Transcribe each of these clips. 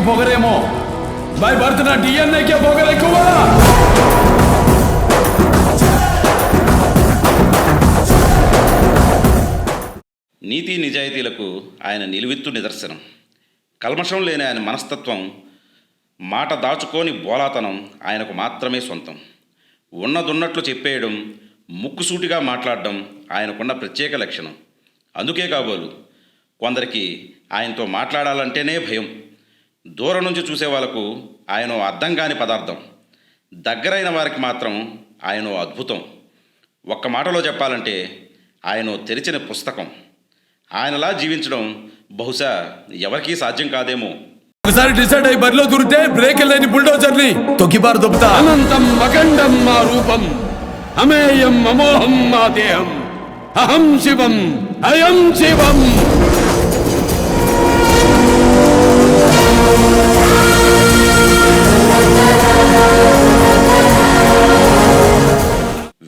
మీకు పొగరేమో, by birth నా డిఎన్ఏకే పొగరు ఎక్కువ. నీతి నిజాయితీలకు ఆయన నిలువెత్తు నిదర్శనం. కల్మషం లేని ఆయన మనస్తత్వం, మాట దాచుకోని బోలాతనం ఆయనకు మాత్రమే సొంతం. ఉన్నదున్నట్లు చెప్పేయడం, ముక్కుసూటిగా మాట్లాడడం ఆయనకున్న ప్రత్యేక లక్షణం. అందుకే కాబోలు కొందరికి ఆయనతో మాట్లాడాలంటేనే భయం. దూరం నుంచి చూసే వాళ్ళకు ఆయన అర్థం కాని పదార్థం, దగ్గరైన వారికి మాత్రం ఆయన అద్భుతం. ఒక్క మాటలో చెప్పాలంటే ఆయన తెరిచిన పుస్తకం. ఆయనలా జీవించడం బహుశా ఎవరికీ సాధ్యం కాదేమో. ఒకసారి డిసైడ్ అయి బరిలో దూరితే బ్రేక్ లేని బుల్డోజర్ని తొక్కిబారు దొబ్బుతా. అనంతం అఖండం మా రూపం, అమేయం అమోహం మా దేహం, అహం శివం అయం శివం.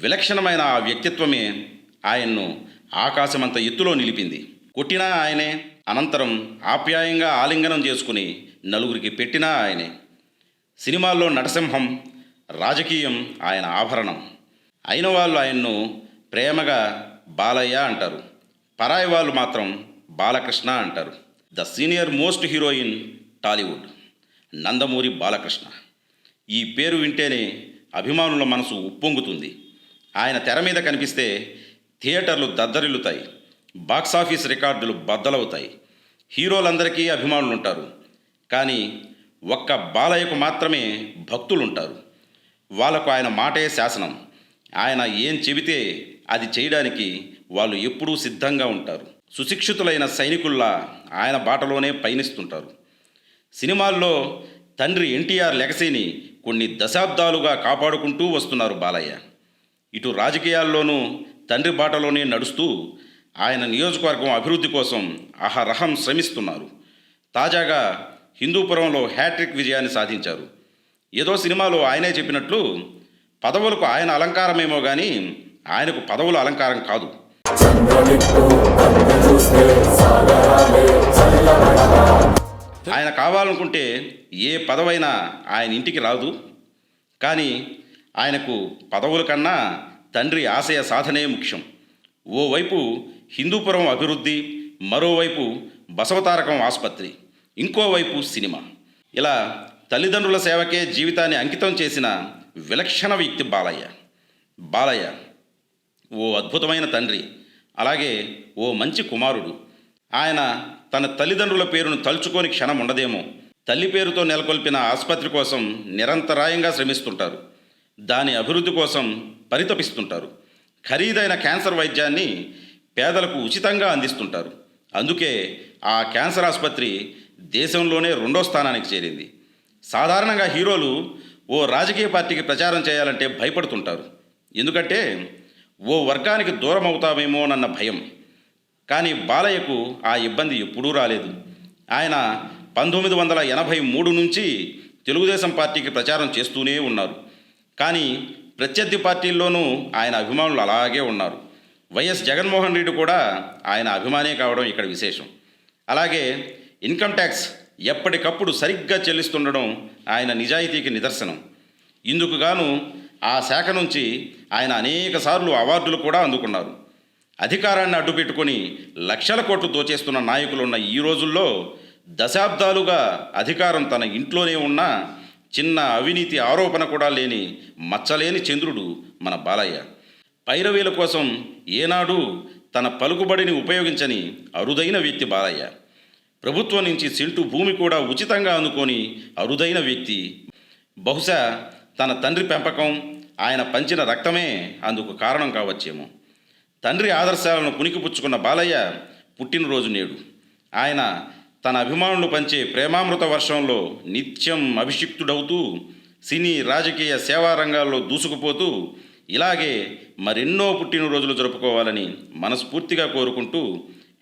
విలక్షణమైన ఆ వ్యక్తిత్వమే ఆయన్ను ఆకాశమంత ఎత్తులో నిలిపింది. కొట్టినా ఆయనే, అనంతరం ఆప్యాయంగా ఆలింగనం చేసుకుని నలుగురికి పెట్టినా ఆయనే. సినిమాల్లో నటసింహం, రాజకీయం ఆయన ఆభరణం. అయిన వాళ్ళు ఆయన్ను ప్రేమగా బాలయ్య అంటారు, పరాయి వాళ్ళు మాత్రం బాలకృష్ణ అంటారు. The senior most heroine Tollywood Nandamuri Balakrishna. ఈ పేరు వింటేనే అభిమానుల మనసు ఉప్పొంగుతుంది. ఆయన తెర మీద కనిపిస్తే థియేటర్లు దద్దరిల్లుతాయి, బాక్సాఫీస్ రికార్డులు బద్దలవుతాయి. హీరోలందరికీ అభిమానులు ఉంటారు, కానీ ఒక్క బాలయ్యకు మాత్రమే భక్తులుంటారు. వాళ్ళకు ఆయన మాటే శాసనం. ఆయన ఏం చెబితే అది చేయడానికి వాళ్ళు ఎప్పుడూ సిద్ధంగా ఉంటారు. సుశిక్షితులైన సైనికుల్లా ఆయన బాటలోనే పయనిస్తుంటారు. సినిమాల్లో తండ్రి ఎన్టీఆర్ లెగసీని కొన్ని దశాబ్దాలుగా కాపాడుకుంటూ వస్తున్నారు బాలయ్య. ఇటు రాజకీయాల్లోనూ తండ్రి బాటలోనే నడుస్తూ ఆయన నియోజకవర్గం అభివృద్ధి కోసం అహరహం శ్రమిస్తున్నారు. తాజాగా హిందూపురంలో హ్యాట్రిక్ విజయాన్ని సాధించారు. ఏదో సినిమాలో ఆయనే చెప్పినట్లు పదవులకు ఆయన అలంకారమేమో కానీ ఆయనకు పదవుల అలంకారం కాదు. ఆయన కావాలనుకుంటే ఏ పదవైనా ఆయన ఇంటికి రాదు. కానీ ఆయనకు పదవుల కన్నా తండ్రి ఆశయ సాధనే ముఖ్యం. ఓవైపు హిందూపురం అభివృద్ధి, మరోవైపు బసవతారకం ఆసుపత్రి, ఇంకోవైపు సినిమా. ఇలా తల్లిదండ్రుల సేవకే జీవితాన్ని అంకితం చేసిన విలక్షణ వ్యక్తి బాలయ్య. బాలయ్య ఓ అద్భుతమైన తండ్రి, అలాగే ఓ మంచి కుమారుడు. ఆయన తన తల్లిదండ్రుల పేరును తలుచుకొని క్షణం ఉండదేమో. తల్లి పేరుతో నెలకొల్పిన ఆసుపత్రి కోసం నిరంతరాయంగా శ్రమిస్తుంటారు. దాని అభివృద్ధి కోసం పరితపిస్తుంటారు. ఖరీదైన క్యాన్సర్ వైద్యాన్ని పేదలకు ఉచితంగా అందిస్తుంటారు. అందుకే ఆ క్యాన్సర్ ఆసుపత్రి దేశంలోనే 2వ స్థానానికి చేరింది. సాధారణంగా హీరోలు ఓ రాజకీయ పార్టీకి ప్రచారం చేయాలంటే భయపడుతుంటారు. ఎందుకంటే ఓ వర్గానికి దూరం అవుతామేమోనన్న భయం. కానీ బాలయ్యకు ఆ ఇబ్బంది ఎప్పుడూ రాలేదు. ఆయన 1983 నుంచి తెలుగుదేశం పార్టీకి ప్రచారం చేస్తూనే ఉన్నారు. కానీ ప్రత్యర్థి పార్టీల్లోనూ ఆయన అభిమానులు అలాగే ఉన్నారు. వైఎస్ జగన్మోహన్ రెడ్డి కూడా ఆయన అభిమానే కావడం ఇక్కడ విశేషం. అలాగే ఇన్కమ్ ట్యాక్స్ ఎప్పటికప్పుడు సరిగ్గా చెల్లిస్తుండడం ఆయన నిజాయితీకి నిదర్శనం. ఇందుకు గాను ఆ శాఖ నుంచి ఆయన అనేక సార్లు అవార్డులు కూడా అందుకున్నారు. అధికారాన్ని అడ్డుపెట్టుకొని లక్షల కోట్లు దోచేస్తున్న నాయకులున్న ఈ రోజుల్లో దశాబ్దాలుగా అధికారం తన ఇంట్లోనే ఉన్న చిన్న అవినీతి ఆరోపణ కూడా లేని మచ్చలేని చంద్రుడు మన బాలయ్య. పైరవీల కోసం ఏనాడు తన పలుకుబడిని ఉపయోగించని అరుదైన వ్యక్తి బాలయ్య. ప్రభుత్వం నుంచి సెంటు భూమి కూడా ఉచితంగా అందుకొని అరుదైన వ్యక్తి. బహుశా తన తండ్రి పెంపకం, ఆయన పంచిన రక్తమే అందుకు కారణం కావచ్చేమో. తండ్రి ఆదర్శాలను పుణికిపుచ్చుకున్న బాలయ్య పుట్టినరోజు నేడు. ఆయన తన అభిమానులు పంచే ప్రేమామృత వర్షంలో నిత్యం అభిషిక్తుడవుతూ సినీ రాజకీయ సేవా రంగాల్లో దూసుకుపోతూ ఇలాగే మరెన్నో పుట్టినరోజులు జరుపుకోవాలని మనస్ఫూర్తిగా కోరుకుంటూ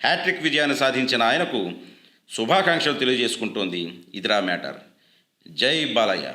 హ్యాట్రిక్ విజయాన్ని సాధించిన ఆయనకు శుభాకాంక్షలు తెలియజేసుకుంటోంది ఇదిరా మ్యాటర్. జై బాలయ్య.